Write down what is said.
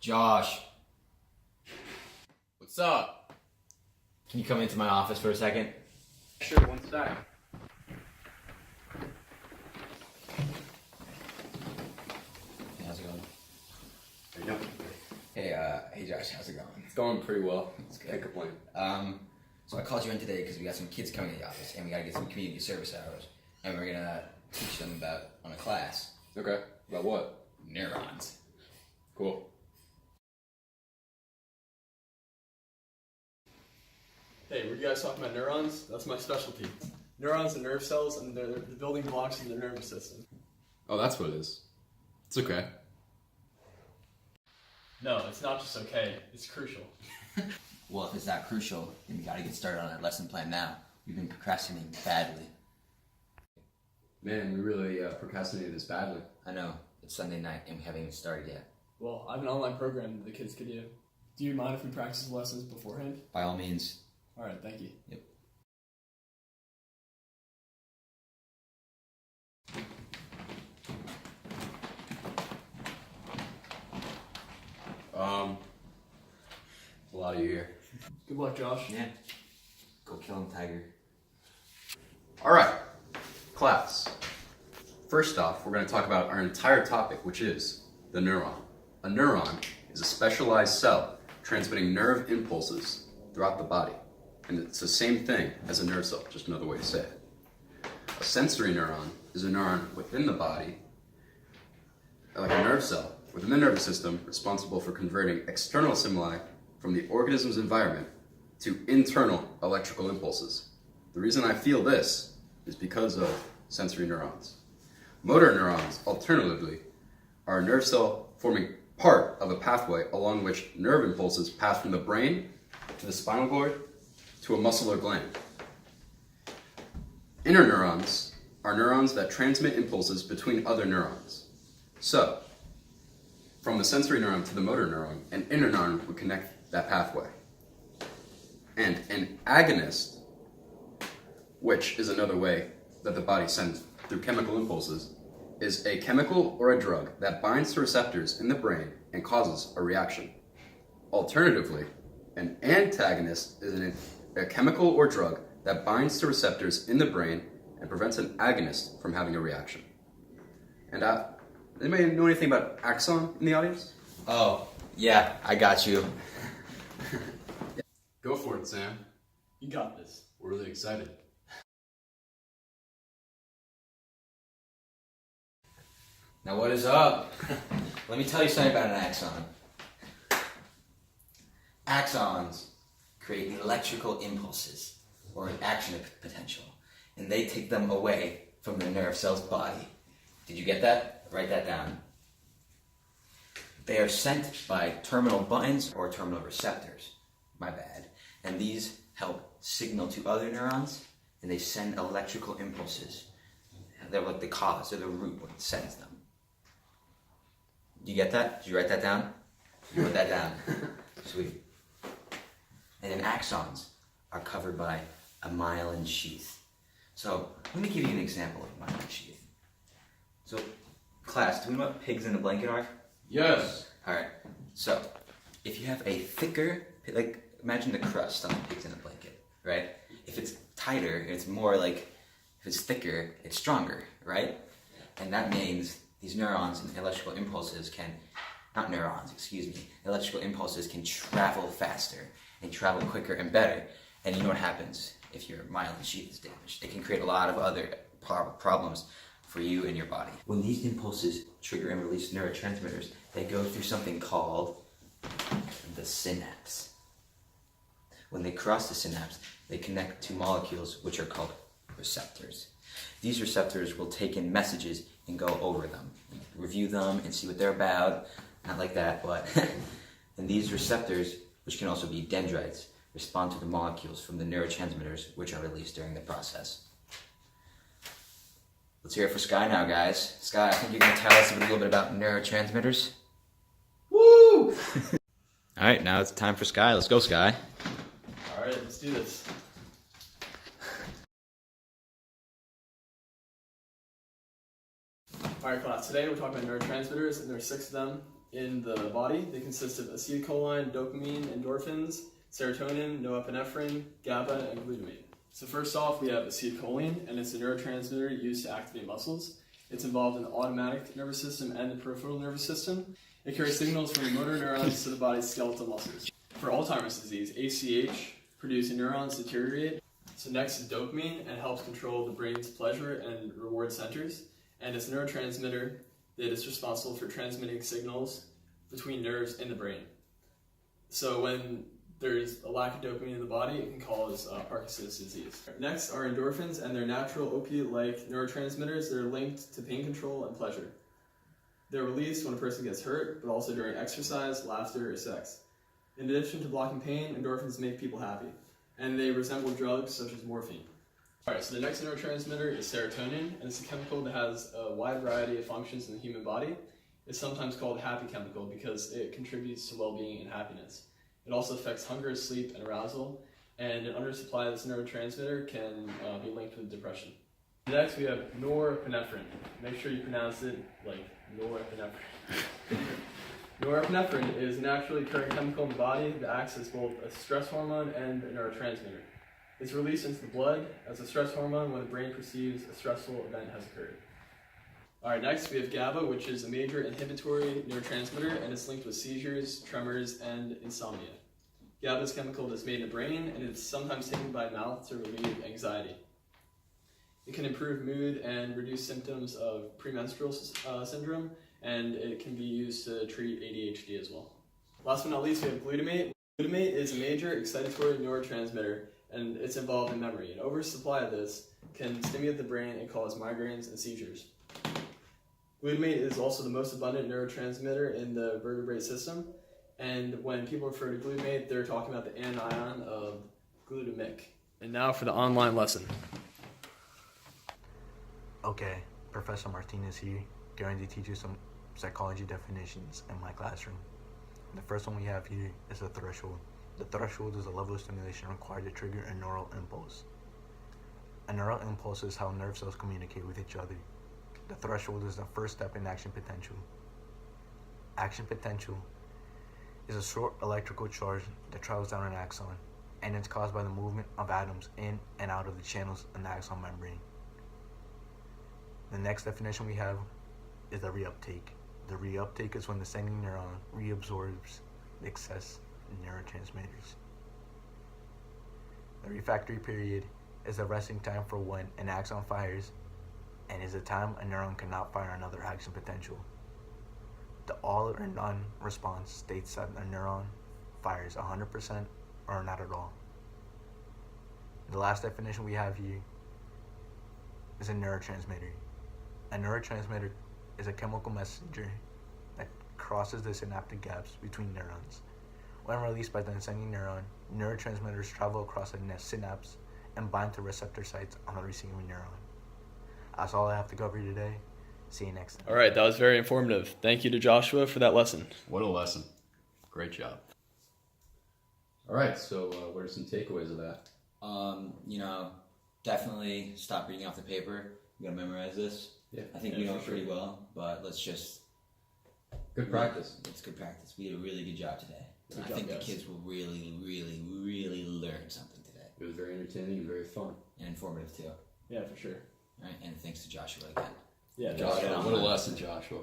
Josh, What's up? can you come into my office for a second? Sure, one sec. Hey, how's it going? There you go. Hey Josh, how's it going? It's going pretty well. It's good. Can't complain. So I called you in today because we got some kids coming to the office and we gotta get some community service hours. And we're gonna teach them on a class, Okay. About what? neurons. Cool. Hey, were you guys talking about neurons? That's my specialty. Neurons are nerve cells, and they're the building blocks of the nervous system. Oh, that's what it is. It's okay. No, it's not just okay, it's crucial. Well, if it's that crucial, then we gotta get started on our lesson plan now. We've been procrastinating badly. Man, we really procrastinated this badly. I know, it's Sunday night and we haven't even started yet. Well, I have an online program that the kids could do. Do you mind if we practice the lessons beforehand? By all means. Alright, thank you. Yep. A lot of you here. Good luck, Josh. Yeah. Go kill him, Tiger. All right, class. First off, we're going to talk about our entire topic, which is the neuron. A neuron is a specialized cell transmitting nerve impulses throughout the body. And it's the same thing as a nerve cell, just another way to say it. A sensory neuron is a neuron within the body, like a nerve cell, within the nervous system, responsible for converting external stimuli from the organism's environment to internal electrical impulses. The reason I feel this is because of sensory neurons. Motor neurons, alternatively, are a nerve cell forming part of a pathway along which nerve impulses pass from the brain to the spinal cord to a muscle or gland. Interneurons are neurons that transmit impulses between other neurons. So, from the sensory neuron to the motor neuron, an interneuron would connect that pathway. And an agonist, which is another way that the body sends through chemical impulses, is a chemical or a drug that binds to receptors in the brain and causes a reaction. Alternatively, an antagonist is a chemical or drug that binds to receptors in the brain and prevents an agonist from having a reaction. And anybody know anything about axon in the audience? Oh, yeah, I got you. Go for it, Sam. You got this. We're really excited. Now what is up? Let me tell you something about an axon. Axons create electrical impulses, or an action potential, and they take them away from the nerve cell's body. Did you get that? Write that down. They are sent by terminal buttons or terminal receptors. My bad. And these help signal to other neurons, and they send electrical impulses. They're like the cause, they're the root what sends them. Do you get that? Did you write that down? Put that down. Sweet. And then axons are covered by a myelin sheath. So let me give you an example of a myelin sheath. So, class, do you know what pigs in a blanket are? Yes. Alright, so if you have a thicker, like imagine the crust on pigs in a blanket, right? If it's tighter, it's more like, if it's thicker, it's stronger, right? And that means these neurons and electrical impulses electrical impulses can travel faster and travel quicker and better. And you know what happens if your myelin sheath is damaged? It can create a lot of other problems for you and your body. When these impulses trigger and release neurotransmitters, they go through something called the synapse. When they cross the synapse, they connect to molecules which are called receptors. These receptors will take in messages and go over them, review them and see what they're about. Not like that, but and these receptors, which can also be dendrites, respond to the molecules from the neurotransmitters which are released during the process. Let's hear it for Sky now, guys. Sky, I think you're going to tell us a little bit about neurotransmitters. Woo! Alright, now it's time for Sky. Let's go, Sky. Alright, let's do this. Alright class, today we're talking about neurotransmitters, and there are 6 of them. in the body. They consist of acetylcholine, dopamine, endorphins, serotonin, norepinephrine, GABA, and glutamate. So first off, we have acetylcholine, and it's a neurotransmitter used to activate muscles. It's involved in the autonomic nervous system and the peripheral nervous system. It carries signals from the motor neurons to the body's skeletal muscles. For Alzheimer's disease, ACH producing neurons deteriorate. So next is dopamine, and it helps control the brain's pleasure and reward centers. And it's a neurotransmitter that is responsible for transmitting signals between nerves in the brain. So when there's a lack of dopamine in the body, it can cause Parkinson's disease. Next are endorphins, and they're natural opiate-like neurotransmitters that are linked to pain control and pleasure. They're released when a person gets hurt, but also during exercise, laughter, or sex. In addition to blocking pain, endorphins make people happy, and they resemble drugs such as morphine. Alright, so the next neurotransmitter is serotonin, and it's a chemical that has a wide variety of functions in the human body. It's sometimes called a happy chemical because it contributes to well-being and happiness. It also affects hunger, sleep, and arousal, and an undersupply of this neurotransmitter can be linked with depression. Next, we have norepinephrine. Make sure you pronounce it like norepinephrine. Norepinephrine is a naturally occurring chemical in the body that acts as both a stress hormone and a neurotransmitter. It's released into the blood as a stress hormone when the brain perceives a stressful event has occurred. Alright, next we have GABA, which is a major inhibitory neurotransmitter, and it's linked with seizures, tremors, and insomnia. GABA is a chemical that's made in the brain, and it's sometimes taken by mouth to relieve anxiety. It can improve mood and reduce symptoms of premenstrual syndrome, and it can be used to treat ADHD as well. Last but not least, we have glutamate. Glutamate is a major excitatory neurotransmitter, and it's involved in memory. An oversupply of this can stimulate the brain and cause migraines and seizures. Glutamate is also the most abundant neurotransmitter in the vertebrate system, and when people refer to glutamate, they're talking about the anion of glutamic. And now for the online lesson. Okay, Professor Martinez here, going to teach you some psychology definitions in my classroom. The first one we have here is a threshold. The threshold is a level of stimulation required to trigger a neural impulse. A neural impulse is how nerve cells communicate with each other. The threshold is the first step in action potential. Action potential is a short electrical charge that travels down an axon, and it's caused by the movement of atoms in and out of the channels in the axon membrane. The next definition we have is the reuptake. The reuptake is when the sending neuron reabsorbs the excess neurotransmitters. The refractory period is the resting time for when an axon fires, and is a time a neuron cannot fire another action potential. The all or none response states that a neuron fires 100% or not at all. The last definition we have here is a neurotransmitter. A neurotransmitter is a chemical messenger that crosses the synaptic gaps between neurons. When released by the sending neuron, neurotransmitters travel across the synapse and bind to receptor sites on the receiving neuron. That's all I have to cover today. See you next time. Alright, that was very informative. Thank you to Joshua for that lesson. What a lesson. Great job. All right, so what are some takeaways of that? Definitely stop reading off the paper. You gotta memorize this. Yeah, I think we know it pretty well, but let's just... Good practice. It's good practice. We did a really good job today. Good I job, think guys. the kids will really, really, really learn something today. It was very entertaining and very fun. And informative too. Yeah, for sure. Right? And thanks to Joshua again. Yeah, Joshua, Yeah. what a lesson, Joshua.